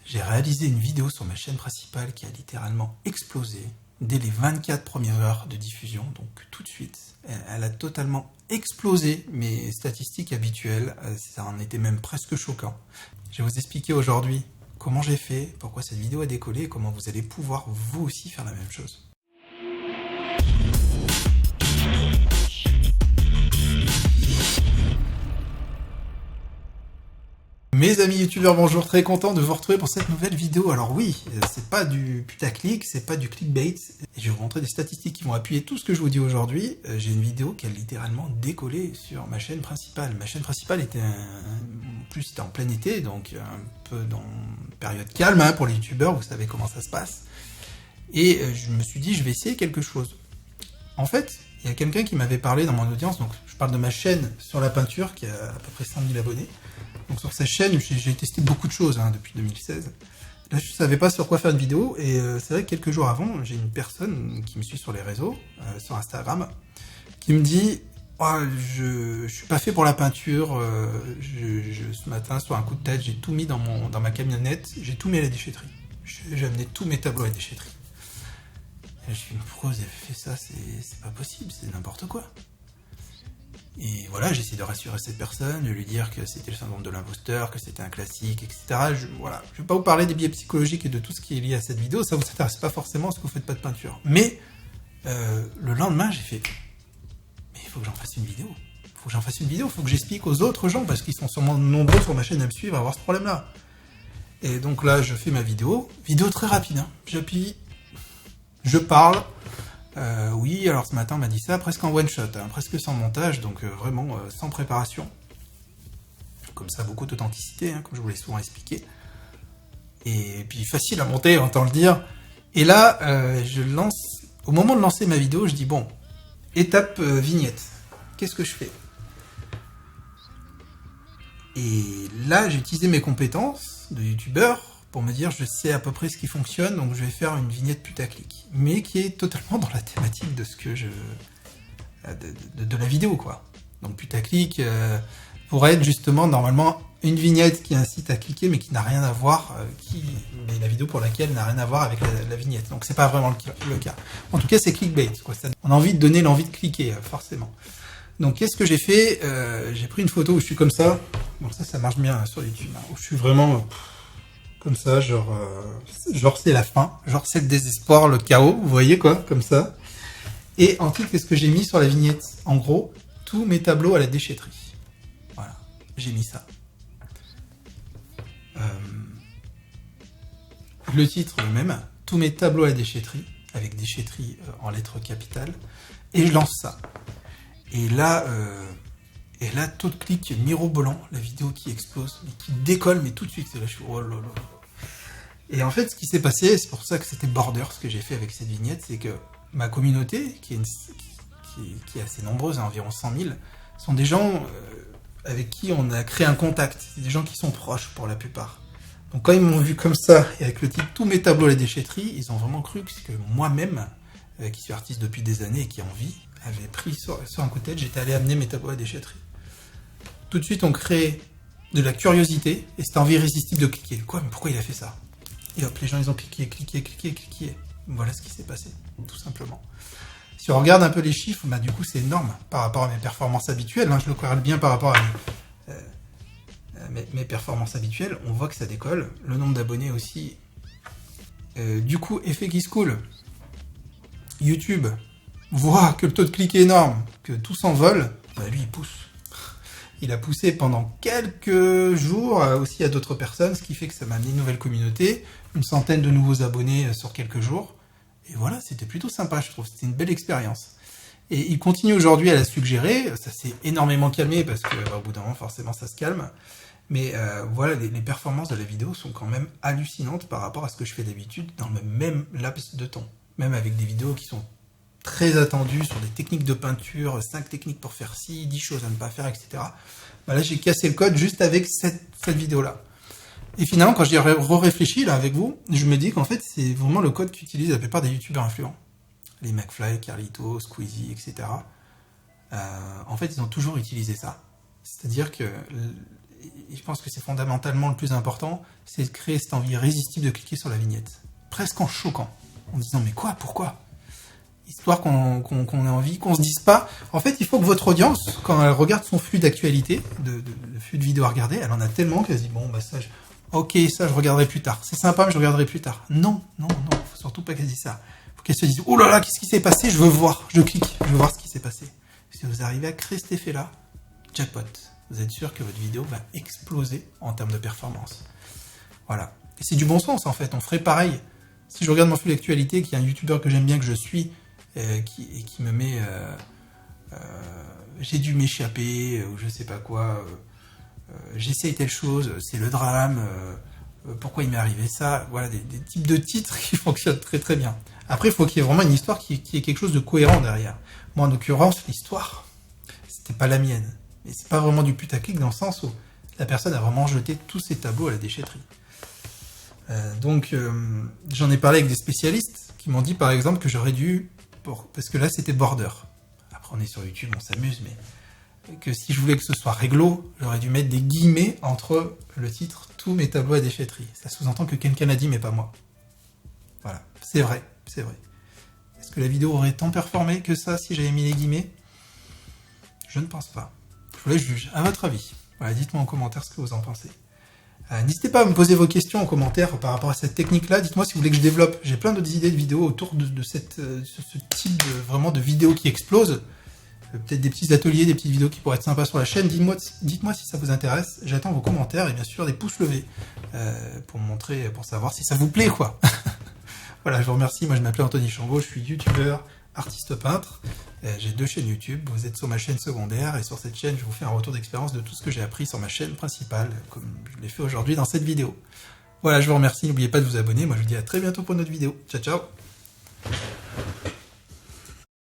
J'ai réalisé une vidéo sur ma chaîne principale qui a littéralement explosé dès les 24 premières heures de diffusion, donc tout de suite. Elle a totalement explosé mes statistiques habituelles, ça en était même presque choquant. Je vais vous expliquer aujourd'hui comment j'ai fait, pourquoi cette vidéo a décollé et comment vous allez pouvoir vous aussi faire la même chose. Mes amis youtubeurs, bonjour, très content de vous retrouver pour cette nouvelle vidéo. Alors oui, c'est pas du putaclic, c'est pas du clickbait. Et je vais vous montrer des statistiques qui vont appuyer tout ce que je vous dis aujourd'hui. J'ai une vidéo qui a littéralement décollé sur ma chaîne principale. Ma chaîne principale était c'était en plein été, donc un peu dans une période calme pour les youtubeurs, vous savez comment ça se passe. Et je me suis dit, je vais essayer quelque chose. En fait, il y a quelqu'un qui m'avait parlé dans mon audience, donc je parle de ma chaîne sur la peinture qui a à peu près 100 000 abonnés. Donc sur cette chaîne, j'ai testé beaucoup de choses depuis 2016. Là, je ne savais pas sur quoi faire une vidéo, et c'est vrai que quelques jours avant, j'ai une personne qui me suit sur les réseaux, sur Instagram, qui me dit oh, je suis pas fait pour la peinture, ce matin, sur un coup de tête, j'ai tout mis dans ma camionnette, j'ai tout mis à la déchetterie. J'ai amené tous mes tableaux à la déchetterie. Et je me suis dit, pourquoi vous avez fait ça? C'est pas possible, c'est n'importe quoi. Et voilà, j'ai essayé de rassurer cette personne, de lui dire que c'était le syndrome de l'imposteur, que c'était un classique, etc. Je vais pas vous parler des biais psychologiques et de tout ce qui est lié à cette vidéo, ça vous intéresse pas forcément parce que vous faites pas de peinture. Mais le lendemain, j'ai fait, mais il faut que j'en fasse une vidéo. Il faut que j'explique aux autres gens, parce qu'ils sont sûrement nombreux sur ma chaîne à me suivre, à avoir ce problème-là. Et donc là, je fais ma vidéo très rapide, j'appuie, je parle. Oui, alors ce matin on m'a dit ça, presque en one shot, presque sans montage, donc vraiment sans préparation. Comme ça, beaucoup d'authenticité, comme je vous l'ai souvent expliqué. Et puis facile à monter, on entend le dire. Et là, au moment de lancer ma vidéo, je dis bon, étape vignette, qu'est-ce que je fais? Et là, j'ai utilisé mes compétences de youtubeur pour me dire je sais à peu près ce qui fonctionne, donc je vais faire une vignette putaclic, mais qui est totalement dans la thématique de ce que de la vidéo, quoi. Donc putaclic pourrait être justement normalement une vignette qui incite à cliquer, mais qui n'a rien à voir, mais la vidéo pour laquelle n'a rien à voir avec la vignette. Donc c'est pas vraiment le cas. En tout cas, c'est clickbait, quoi. On a envie de donner l'envie de cliquer, forcément. Donc qu'est-ce que j'ai fait? J'ai pris une photo où je suis comme ça. Bon, ça marche bien sur YouTube, où je suis vraiment comme ça, genre c'est la fin, genre c'est le désespoir, le chaos, vous voyez quoi, comme ça. Et en titre, qu'est-ce que j'ai mis sur la vignette? En gros, tous mes tableaux à la déchetterie. Voilà, j'ai mis ça. Le titre même, tous mes tableaux à la déchetterie, avec déchetterie en lettres capitales, et je lance ça. Et là, taux de clic mirobolant, la vidéo qui explose, mais qui décolle, mais tout de suite, c'est là, je suis oh là là. Et en fait, ce qui s'est passé, c'est pour ça que c'était border, ce que j'ai fait avec cette vignette, c'est que ma communauté, qui est assez nombreuse, environ 100 000, sont des gens avec qui on a créé un contact. C'est des gens qui sont proches pour la plupart. Donc quand ils m'ont vu comme ça, et avec le titre « Tous mes tableaux à la déchetterie », ils ont vraiment cru que moi-même, qui suis artiste depuis des années et qui en vis, avait pris sur un coup de tête, j'étais allé amener mes tableaux à la déchetterie. Tout de suite, on crée de la curiosité, et cette envie irrésistible de cliquer. Quoi, mais pourquoi il a fait ça? Et hop, les gens, ils ont cliqué. Voilà ce qui s'est passé, tout simplement. Si on regarde un peu les chiffres, du coup, c'est énorme par rapport à mes performances habituelles. Je le corrèle bien par rapport à mes performances habituelles. On voit que ça décolle. Le nombre d'abonnés aussi. Du coup, effet qui se coule. YouTube voit que le taux de clic est énorme, que tout s'envole. Lui, il pousse. Il a poussé pendant quelques jours aussi à d'autres personnes, ce qui fait que ça m'a amené une nouvelle communauté, une centaine de nouveaux abonnés sur quelques jours. Et voilà, c'était plutôt sympa, je trouve. C'était une belle expérience. Et il continue aujourd'hui à la suggérer. Ça s'est énormément calmé parce qu'au bout d'un moment, forcément, ça se calme. Mais voilà, les performances de la vidéo sont quand même hallucinantes par rapport à ce que je fais d'habitude dans le même laps de temps. Même avec des vidéos qui sont très attendu sur des techniques de peinture, 5 techniques pour faire ci, 10 choses à ne pas faire, etc. Là, j'ai cassé le code juste avec cette vidéo-là. Et finalement, quand j'y réfléchi là avec vous, je me dis qu'en fait, c'est vraiment le code qu'utilisent la plupart des youtubeurs influents. Les McFly, Carlito, Squeezie, etc. En fait, ils ont toujours utilisé ça. C'est-à-dire que et je pense que c'est fondamentalement le plus important, c'est de créer cette envie irrésistible de cliquer sur la vignette. Presque en choquant. En disant, mais quoi, pourquoi? Histoire qu'on ait envie, qu'on se dise pas... En fait, il faut que votre audience, quand elle regarde son flux d'actualité, de flux de vidéos à regarder, elle en a tellement qu'elle se dit, bon, bah ça, ok, ça, je regarderai plus tard. C'est sympa, mais je regarderai plus tard. Non, faut surtout pas qu'elle dise ça. Faut qu'elle se dise, oh là là, qu'est-ce qui s'est passé? Je veux voir, je clique, je veux voir ce qui s'est passé. Si vous arrivez à créer cet effet-là, jackpot. Vous êtes sûr que votre vidéo va exploser en termes de performance. Voilà. Et c'est du bon sens, en fait. On ferait pareil. Si je regarde mon flux d'actualité, qu'il y a un youtubeur que j'aime bien, que je suis, qui me met j'ai dû m'échapper ou je sais pas quoi, j'essaye telle chose, c'est le drame, pourquoi il m'est arrivé ça, voilà des types de titres qui fonctionnent très très bien. Après il faut qu'il y ait vraiment une histoire qui ait quelque chose de cohérent derrière. Moi en l'occurrence l'histoire c'était pas la mienne, mais c'est pas vraiment du putaclic dans le sens où la personne a vraiment jeté tous ses tableaux à la déchetterie. Donc j'en ai parlé avec des spécialistes qui m'ont dit par exemple que j'aurais dû, parce que là c'était border, après on est sur YouTube, on s'amuse, mais que si je voulais que ce soit réglo, j'aurais dû mettre des guillemets entre le titre « Tous mes tableaux à déchetterie ». Ça sous-entend que quelqu'un l'a dit mais pas moi. Voilà, c'est vrai, c'est vrai. Est-ce que la vidéo aurait tant performé que ça si j'avais mis les guillemets? Je ne pense pas. Je vous laisse juger, à votre avis. Voilà, dites-moi en commentaire ce que vous en pensez. N'hésitez pas à me poser vos questions en commentaire par rapport à cette technique-là. Dites-moi si vous voulez que je développe. J'ai plein d'autres idées de vidéos autour de ce type vraiment de vidéos qui explosent. Peut-être des petits ateliers, des petites vidéos qui pourraient être sympas sur la chaîne. Dites-moi si ça vous intéresse. J'attends vos commentaires et bien sûr des pouces levés pour me montrer, pour savoir si ça vous plaît, quoi. Voilà, je vous remercie. Moi, je m'appelle Anthony Chambaud. Je suis youtubeur, artiste peintre. J'ai 2 chaînes YouTube, vous êtes sur ma chaîne secondaire et sur cette chaîne je vous fais un retour d'expérience de tout ce que j'ai appris sur ma chaîne principale, comme je l'ai fait aujourd'hui dans cette vidéo. Voilà, je vous remercie, n'oubliez pas de vous abonner, moi je vous dis à très bientôt pour une autre vidéo. Ciao ciao.